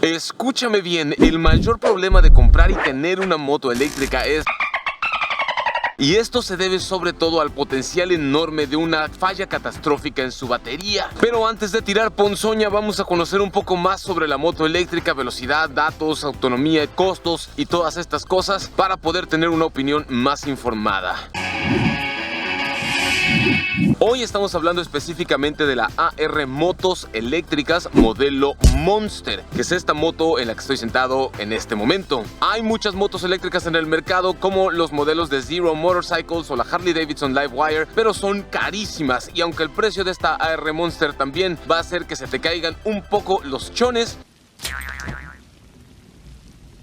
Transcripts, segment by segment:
Escúchame bien, el mayor problema de comprar y tener una moto eléctrica es... Y esto se debe sobre todo al potencial enorme de una falla catastrófica en su batería. Pero antes de tirar ponzoña, vamos a conocer un poco más sobre la moto eléctrica, velocidad, datos, autonomía, costos y todas estas cosas para poder tener una opinión más informada. Hoy estamos hablando específicamente de la AR Motos eléctricas modelo Monster, que es esta moto en la que estoy sentado en este momento. Hay muchas motos eléctricas en el mercado, como los modelos de Zero Motorcycles o la Harley Davidson Livewire, pero son carísimas, y aunque el precio de esta AR Monster también va a hacer que se te caigan un poco los chones,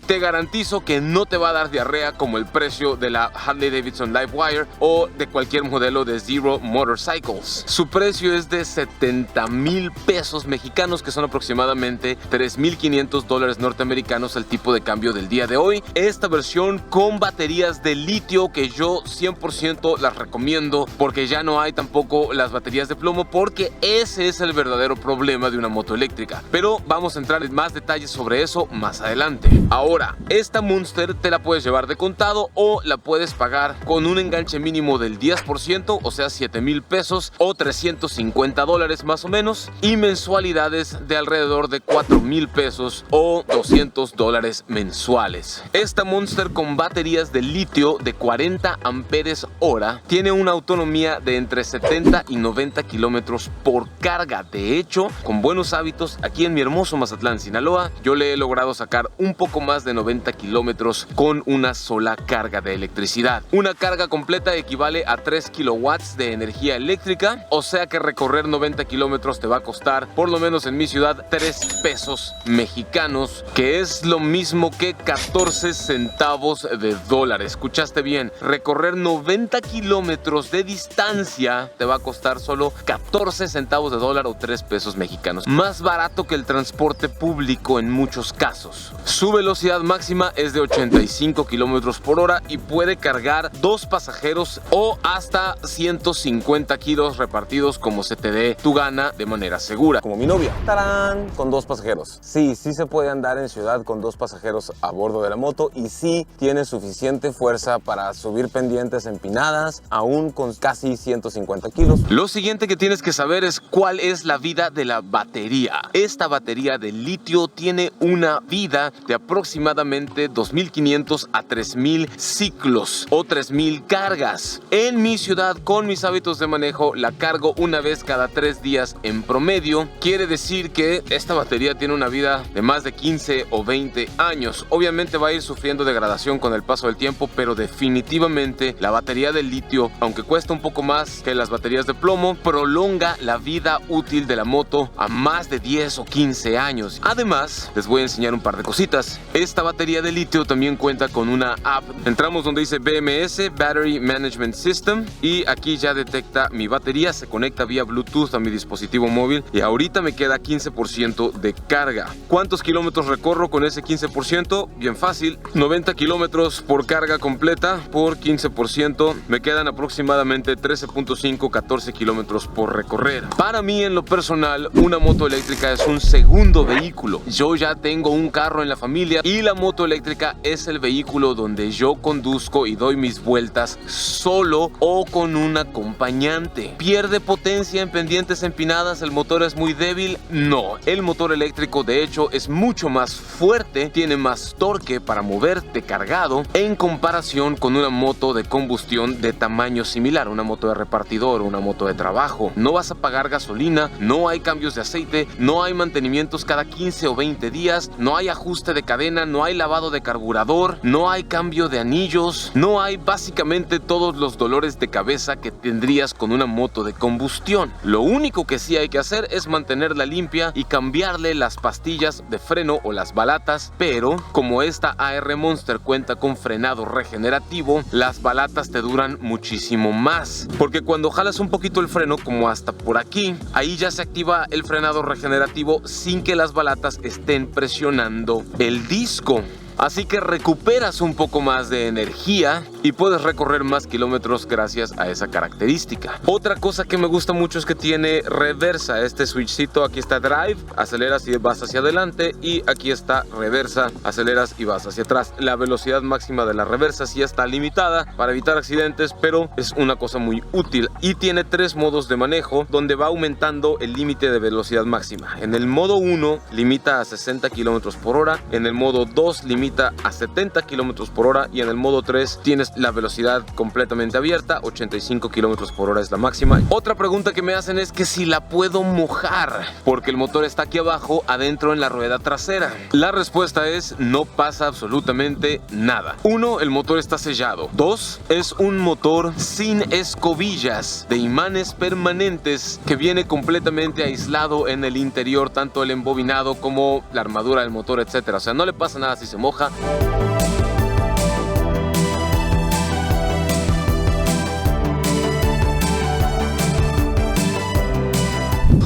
te garantizo que no te va a dar diarrea como el precio de la Harley Davidson Livewire o de cualquier modelo de Zero Motorcycles. Su precio es de 70,000 pesos mexicanos, que son aproximadamente 3,500 dólares norteamericanos, el tipo de cambio del día de hoy. Esta versión con baterías de litio, que yo 100% las recomiendo, porque ya no hay tampoco las baterías de plomo, porque ese es el verdadero problema de una moto eléctrica. Pero vamos a entrar en más detalles sobre eso más adelante. Ahora, esta Monster te la puedes llevar de contado o la puedes pagar con un enganche mínimo del 10%, o sea 7,000 pesos o 350 dólares más o menos, y mensualidades de alrededor de 4,000 pesos o 200 dólares mensuales. Esta Monster con baterías de litio de 40 amperes hora tiene una autonomía de entre 70 y 90 kilómetros por carga. De hecho, con buenos hábitos, aquí en mi hermoso Mazatlán, Sinaloa, yo le he logrado sacar un poco más de 90 kilómetros con una sola carga de electricidad. Una carga completa equivale a 3 kilowatts de energía eléctrica, o sea que recorrer 90 kilómetros te va a costar, por lo menos en mi ciudad, 3 pesos mexicanos, que es lo mismo que 14 centavos de dólar. Escuchaste bien, recorrer 90 kilómetros de distancia te va a costar solo 14 centavos de dólar o 3 pesos mexicanos. Más barato que el transporte público en muchos casos. Su velocidad máxima es de 85 kilómetros por hora y puede cargar 2 pasajeros o hasta 150 kilos repartidos como se te dé tu gana de manera segura. Como mi novia. ¡Tarán! Con 2 pasajeros. Sí se puede andar en ciudad con 2 pasajeros a bordo de la moto, y sí tiene suficiente fuerza para subir pendientes empinadas, aún con casi 150 kilos. Lo siguiente que tienes que saber es cuál es la vida de la batería. Esta batería de litio tiene una vida de aproximadamente 2,500 a 3,000 ciclos o 3,000 cargas. En mi ciudad, con mis hábitos de manejo, la cargo una vez cada 3 días en promedio. Quiere decir que esta batería tiene una vida de más de 15 o 20 años. Obviamente va a ir sufriendo degradación con el paso del tiempo, pero definitivamente la batería de litio, aunque cuesta un poco más que las baterías de plomo, prolonga la vida útil de la moto a más de 10 o 15 años. Además, les voy a enseñar un par de cositas. Esta batería de litio también cuenta con una app. Entramos donde dice BMS, Battery Management System, y aquí ya detecta mi batería, se conecta vía Bluetooth a mi dispositivo móvil y ahorita me queda 15% de carga. ¿Cuántos kilómetros recorro con ese 15%? Bien fácil, 90 kilómetros por carga completa por 15%, me quedan aproximadamente 13.5, 14 kilómetros por recorrer. Para mí, en lo personal, una moto eléctrica es un segundo vehículo. Yo ya tengo un carro en la familia y la moto eléctrica es el vehículo donde yo conduzco y doy mis vueltas solo o con un acompañante. ¿Pierde potencia en pendientes empinadas? ¿El motor es muy débil? No, el motor eléctrico de hecho es mucho más fuerte, tiene más torque para moverte cargado en comparación con una moto de combustión de tamaño similar, una moto de repartidor, una moto de trabajo. No vas a pagar gasolina, no hay cambios de aceite, no hay mantenimientos cada 15 o 20 días, no hay ajuste de cadena, no hay lavado de carburador, no hay cambio de anillos, no hay básicamente todos los dolores de cabeza que tendrías con una moto de combustión. Lo único que sí hay que hacer es mantenerla limpia y cambiarle las pastillas de freno o las balatas, pero como esta AR Monster cuenta con frenado regenerativo, las balatas te duran muchísimo más, porque cuando jalas un poquito el freno, como hasta por aquí, ahí ya se activa el frenado regenerativo sin que las balatas estén presionando el disco. Así que recuperas un poco más de energía y puedes recorrer más kilómetros gracias a esa característica. Otra cosa que me gusta mucho es que tiene reversa. Este switchcito, aquí está drive, aceleras y vas hacia adelante, y aquí está reversa, aceleras y vas hacia atrás. La velocidad máxima de la reversa sí está limitada para evitar accidentes, pero es una cosa muy útil, y tiene 3 modos de manejo donde va aumentando el límite de velocidad máxima. En el modo 1 limita a 60 km por hora, en el modo 2 limita a 70 km por hora, y en el modo 3 tienes la velocidad completamente abierta, 85 km por hora es la máxima. Otra pregunta que me hacen es que si la puedo mojar, porque el motor está aquí abajo, adentro en la rueda trasera. La respuesta es no pasa absolutamente nada. 1, el motor está sellado. 2, es un motor sin escobillas, de imanes permanentes, que viene completamente aislado en el interior, tanto el embobinado como la armadura del motor, etcétera. O sea, no le pasa nada si se moja.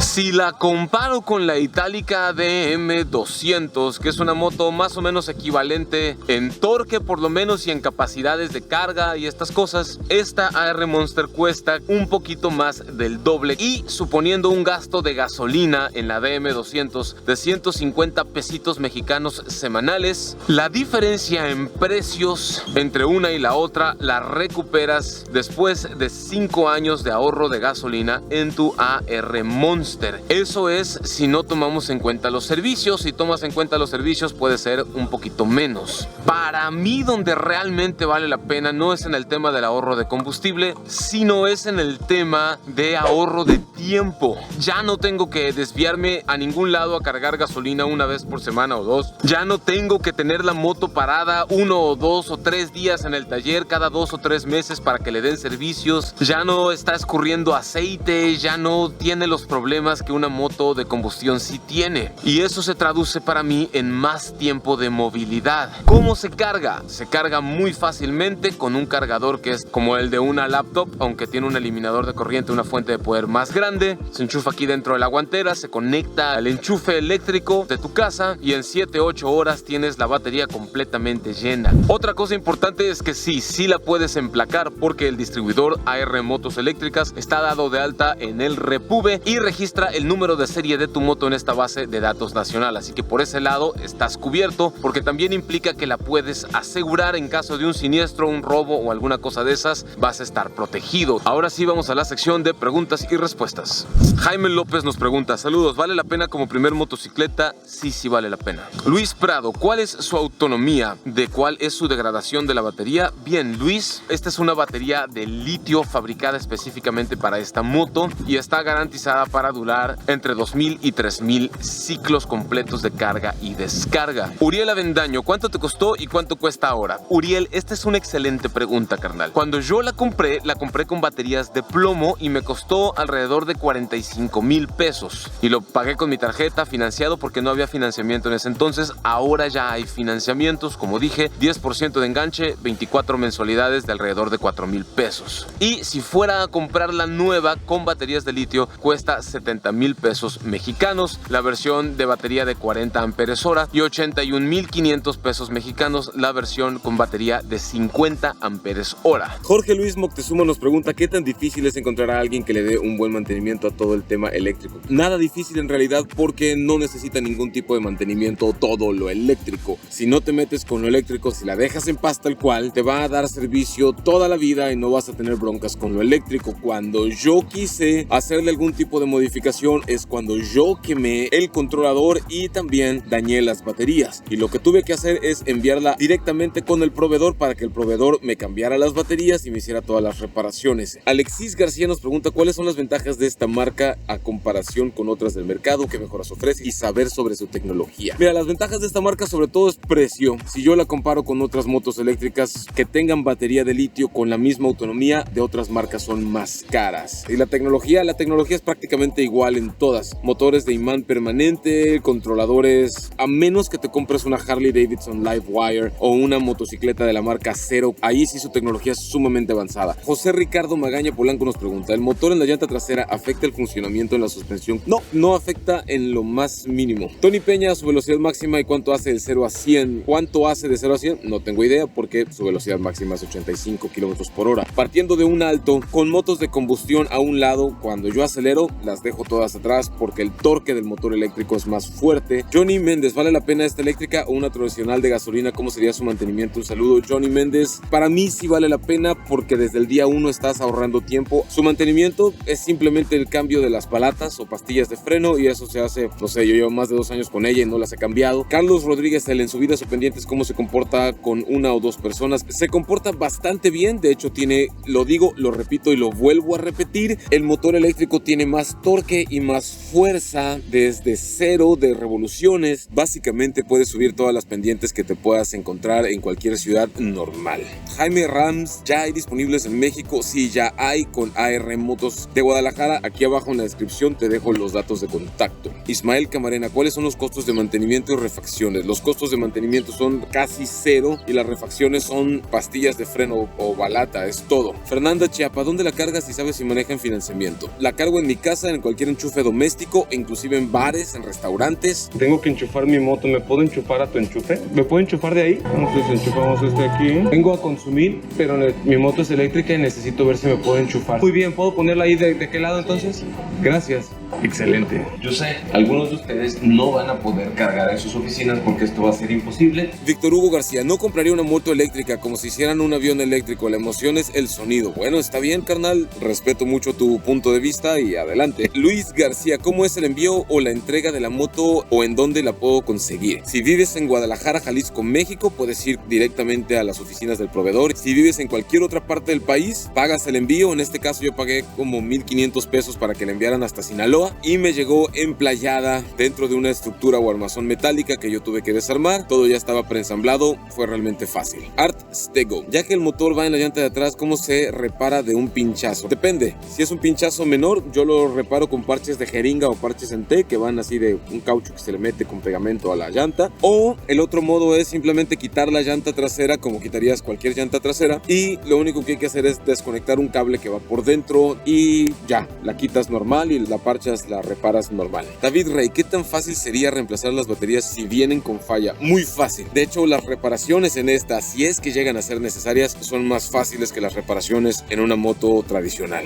Si la comparo con la Itálica DM200, que es una moto más o menos equivalente en torque por lo menos y en capacidades de carga y estas cosas, esta AR Monster cuesta un poquito más del doble, y suponiendo un gasto de gasolina en la DM200 de 150 pesitos mexicanos semanales, la diferencia en precios entre una y la otra la recuperas después de 5 años de ahorro de gasolina en tu AR Monster. Eso es si no tomamos en cuenta los servicios. Si tomas en cuenta los servicios puede ser un poquito menos. Para mí, donde realmente vale la pena no es en el tema del ahorro de combustible, sino es en el tema de ahorro de tiempo. Ya no tengo que desviarme a ningún lado a cargar gasolina una vez por semana o 2. Ya no tengo que tener la moto parada 1 o 2 o 3 días en el taller cada 2 o 3 meses para que le den servicios. Ya no está escurriendo aceite, ya no tiene los problemas que una moto de combustión sí tiene, y eso se traduce para mí en más tiempo de movilidad. ¿Cómo se carga? Se carga muy fácilmente con un cargador que es como el de una laptop, aunque tiene un eliminador de corriente, una fuente de poder más grande. Se enchufa aquí dentro de la guantera, se conecta al enchufe eléctrico de tu casa, y en 7-8 horas tienes la batería completamente llena. Otra cosa importante es que sí la puedes emplacar, porque el distribuidor AR Motos Eléctricas está dado de alta en el Repube y registra el número de serie de tu moto en esta base de datos nacional, así que por ese lado estás cubierto, porque también implica que la puedes asegurar en caso de un siniestro, un robo o alguna cosa de esas. Vas a estar protegido. Ahora sí vamos a la sección de preguntas y respuestas. Jaime López nos pregunta: saludos, ¿vale la pena como primer motocicleta? Sí vale la pena. Luis Prado: ¿cuál es su autonomía? ¿De cuál es su degradación de la batería? Bien, Luis, esta es una batería de litio fabricada específicamente para esta moto y está garantizada para durar entre 2000 y 3000 ciclos completos de carga y descarga. Uriel Avendaño: ¿cuánto te costó y cuánto cuesta ahora? Uriel, esta es una excelente pregunta, carnal. Cuando yo la compré con baterías de plomo y me costó alrededor de 45,000 pesos, y lo pagué con mi tarjeta financiado porque no había financiamiento en ese entonces. Ahora ya hay financiamientos, como dije, 10% de enganche, 24 mensualidades de alrededor de 4,000 pesos. Y si fuera a comprar la nueva con baterías de litio, cuesta 70,000 pesos mexicanos, la versión de batería de 40 amperes hora, y 81,500 pesos mexicanos la versión con batería de 50 amperes hora. Jorge Luis Moctezuma nos pregunta: ¿qué tan difícil es encontrar a alguien que le dé un buen mantenimiento a todo el tema eléctrico? Nada difícil en realidad, porque no necesita ningún tipo de mantenimiento todo lo eléctrico. Si no te metes con lo eléctrico, si la dejas en paz tal cual, te va a dar servicio toda la vida y no vas a tener broncas con lo eléctrico. Cuando yo quise hacerle algún tipo de modificación es cuando yo quemé el controlador y también dañé las baterías, y lo que tuve que hacer es enviarla directamente con el proveedor para que el proveedor me cambiara las baterías y me hiciera todas las reparaciones. Alexis García nos pregunta: ¿cuáles son las ventajas de esta marca a comparación con otras del mercado? ¿Qué mejoras ofrece? Y saber sobre su tecnología. Mira, las ventajas de esta marca sobre todo es precio. Si yo la comparo con otras motos eléctricas que tengan batería de litio con la misma autonomía, de otras marcas son más caras. Y la tecnología es prácticamente igual igual en todas. Motores de imán permanente, controladores, a menos que te compres una Harley Davidson Livewire o una motocicleta de la marca Zero, ahí sí su tecnología es sumamente avanzada. José Ricardo Magaña Polanco nos pregunta, ¿el motor en la llanta trasera afecta el funcionamiento en la suspensión? No, no afecta en lo más mínimo. Tony Peña, su velocidad máxima y cuánto hace del 0 a 100. ¿Cuánto hace de 0 a 100? No tengo idea porque su velocidad máxima es 85 kilómetros por hora. Partiendo de un alto, con motos de combustión a un lado, cuando yo acelero, las dejo todas atrás porque el torque del motor eléctrico es más fuerte. Johnny Méndez, ¿vale la pena esta eléctrica o una tradicional de gasolina? ¿Cómo sería su mantenimiento? Un saludo, Johnny Méndez. Para mí sí vale la pena porque desde el día 1 estás ahorrando tiempo. Su mantenimiento es simplemente el cambio de las palatas o pastillas de freno y eso se hace, no sé, yo llevo más de 2 años con ella y no las he cambiado. Carlos Rodríguez, en subidas o pendientes, ¿cómo se comporta con una o dos personas? Se comporta bastante bien, de hecho tiene, lo digo, lo repito y lo vuelvo a repetir, el motor eléctrico tiene más torque y más fuerza desde 0 de revoluciones. Básicamente puedes subir todas las pendientes que te puedas encontrar en cualquier ciudad normal. Jaime Rams, ¿ya hay disponibles en México? Sí, ya hay con AR Motos de Guadalajara. Aquí abajo en la descripción te dejo los datos de contacto. Ismael Camarena, ¿cuáles son los costos de mantenimiento y refacciones? Los costos de mantenimiento son casi 0 y las refacciones son pastillas de freno o balata, es todo. Fernanda Chiapa, ¿dónde la cargas y sabes si maneja en financiamiento? La cargo en mi casa, en cualquier enchufe doméstico, inclusive en bares, en restaurantes. Tengo que enchufar mi moto, ¿me puedo enchufar a tu enchufe? ¿Me puedo enchufar de ahí? Entonces enchufamos este aquí. Vengo a consumir, pero mi moto es eléctrica y necesito ver si me puedo enchufar. Muy bien, ¿puedo ponerla ahí de qué lado entonces? Gracias. Excelente. Yo sé, algunos de ustedes no van a poder cargar en sus oficinas porque esto va a ser imposible. Víctor Hugo García, no compraría una moto eléctrica como si hicieran un avión eléctrico. La emoción es el sonido. Bueno, está bien, carnal. Respeto mucho tu punto de vista y adelante. Luis García, ¿cómo es el envío o la entrega de la moto o en dónde la puedo conseguir? Si vives en Guadalajara, Jalisco, México, puedes ir directamente a las oficinas del proveedor. Si vives en cualquier otra parte del país, pagas el envío. En este caso yo pagué como 1,500 pesos para que la enviaran hasta Sinaloa y me llegó emplayada dentro de una estructura o armazón metálica que yo tuve que desarmar. Todo ya estaba preensamblado, fue realmente fácil. Art Stego, ya que el motor va en la llanta de atrás, ¿cómo se repara de un pinchazo? Depende, si es un pinchazo menor, yo lo reparo con parches de jeringa o parches en T que van así de un caucho que se le mete con pegamento a la llanta, o el otro modo es simplemente quitar la llanta trasera como quitarías cualquier llanta trasera y lo único que hay que hacer es desconectar un cable que va por dentro y ya, la quitas normal y la parchas, la reparas normal. David Rey, ¿qué tan fácil sería reemplazar las baterías si vienen con falla? Muy fácil. De hecho, las reparaciones en esta, si es que llegan a ser necesarias, son más fáciles que las reparaciones en una moto tradicional.